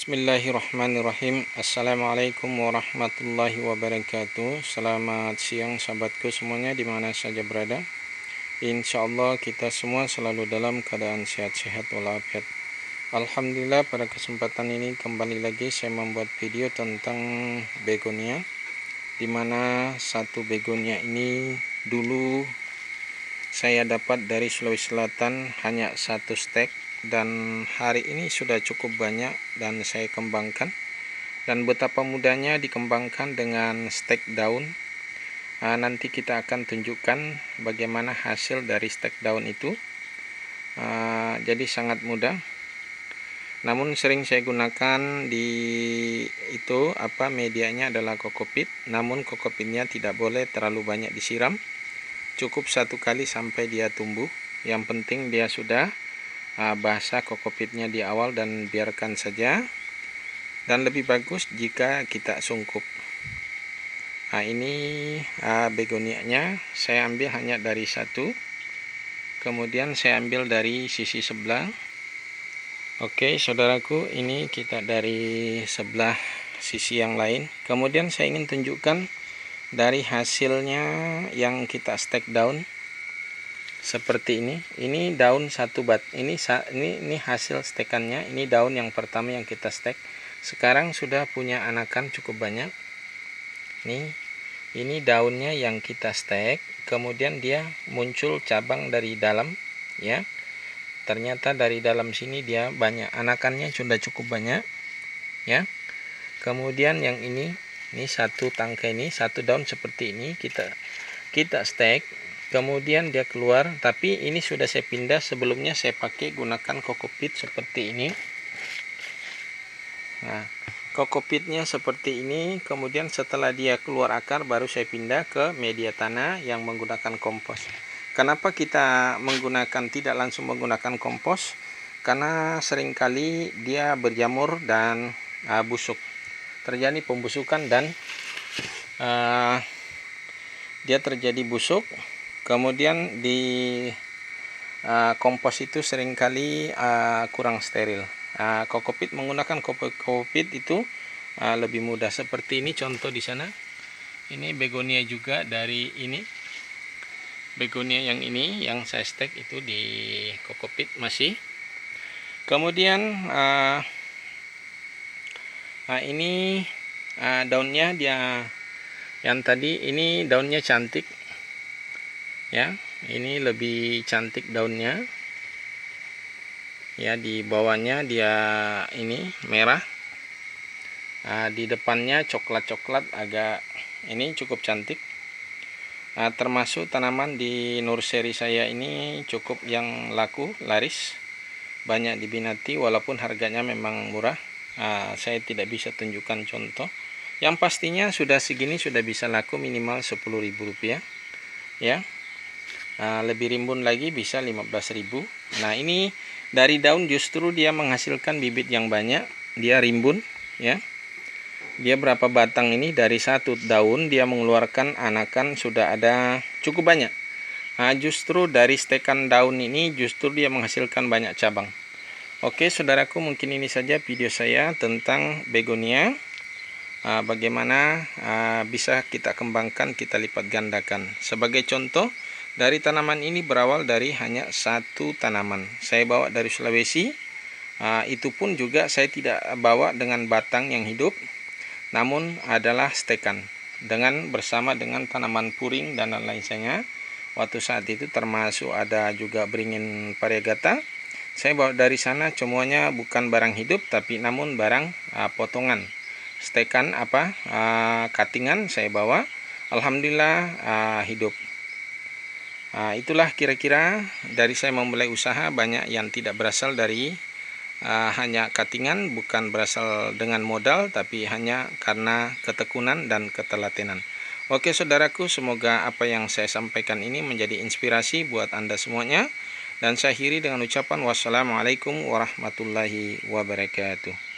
Bismillahirrahmanirrahim. Assalamualaikum warahmatullahi wabarakatuh. Selamat siang sahabatku semuanya dimana saja berada. Insya Allah kita semua selalu dalam keadaan sehat-sehat walafiat. Alhamdulillah, pada kesempatan ini kembali lagi saya membuat video tentang begonia, dimana satu begonia ini dulu saya dapat dari Sulawesi Selatan hanya satu stek, dan hari ini sudah cukup banyak dan saya kembangkan, dan betapa mudahnya dikembangkan dengan stek daun. Nanti kita akan tunjukkan bagaimana hasil dari stek daun itu. Jadi sangat mudah, namun sering saya gunakan di medianya adalah kokopit. Namun kokopitnya tidak boleh terlalu banyak disiram, cukup satu kali sampai dia tumbuh. Yang penting dia sudah basah kokopitnya di awal, dan biarkan saja, dan lebih bagus jika kita sungkup. Ini begonianya saya ambil hanya dari satu, kemudian saya ambil dari sisi sebelah. Oke saudaraku, ini kita dari sebelah sisi yang lain. Kemudian saya ingin tunjukkan dari hasilnya yang kita stek daun seperti ini daun satu bat. Ini hasil stekannya. Ini daun yang pertama yang kita stek. Sekarang sudah punya anakan cukup banyak. Ini daunnya yang kita stek. Kemudian dia muncul cabang dari dalam, ya. Ternyata dari dalam sini dia banyak anakannya, sudah cukup banyak, ya. Kemudian yang ini satu tangkai, ini satu daun seperti ini kita stek. Kemudian dia keluar, tapi ini sudah saya pindah. Sebelumnya saya pakai gunakan kokopit seperti ini. Kokopitnya seperti ini. Kemudian setelah dia keluar akar, baru saya pindah ke media tanah yang menggunakan kompos. Kenapa kita tidak langsung menggunakan kompos? Karena seringkali dia berjamur dan busuk. Terjadi pembusukan dan dia terjadi busuk. Kemudian di kompos itu seringkali kurang steril. Menggunakan kokopit itu lebih mudah. Seperti ini contoh di sana. Ini begonia juga dari ini. Begonia yang ini yang saya stek itu di kokopit masih. Kemudian ini daunnya dia yang tadi ini daunnya cantik. Ya, ini lebih cantik daunnya. Ya, di bawahnya dia ini merah. Di depannya coklat-coklat agak, ini cukup cantik. Termasuk tanaman di nursery saya ini cukup yang laku, laris, banyak diminati walaupun harganya memang murah. Saya tidak bisa tunjukkan contoh. Yang pastinya sudah segini sudah bisa laku minimal Rp10.000, ya. Lebih rimbun lagi bisa 15.000. Nah, ini dari daun justru dia menghasilkan bibit yang banyak. Dia rimbun, ya. Dia berapa batang ini, dari satu daun dia mengeluarkan anakan sudah ada cukup banyak. Justru dari stekan daun ini justru dia menghasilkan banyak cabang. Oke saudaraku, mungkin ini saja video saya tentang begonia. Bagaimana bisa kita kembangkan, kita lipat gandakan. Sebagai contoh, dari tanaman ini berawal dari hanya satu tanaman. Saya bawa dari Sulawesi. Itu pun juga saya tidak bawa dengan batang yang hidup, namun adalah stekan bersama dengan tanaman puring dan lain sebagainya. Waktu saat itu termasuk ada juga beringin variegata. Saya bawa dari sana, semuanya bukan barang hidup, tapi namun barang potongan. Stekan cuttingan saya bawa. Alhamdulillah hidup. Itulah kira-kira dari saya memulai usaha. Banyak yang tidak berasal dari hanya cuttingan, bukan berasal dengan modal, tapi hanya karena ketekunan dan ketelatenan. Oke saudaraku, semoga apa yang saya sampaikan ini menjadi inspirasi buat Anda semuanya. Dan saya akhiri dengan ucapan wassalamualaikum warahmatullahi wabarakatuh.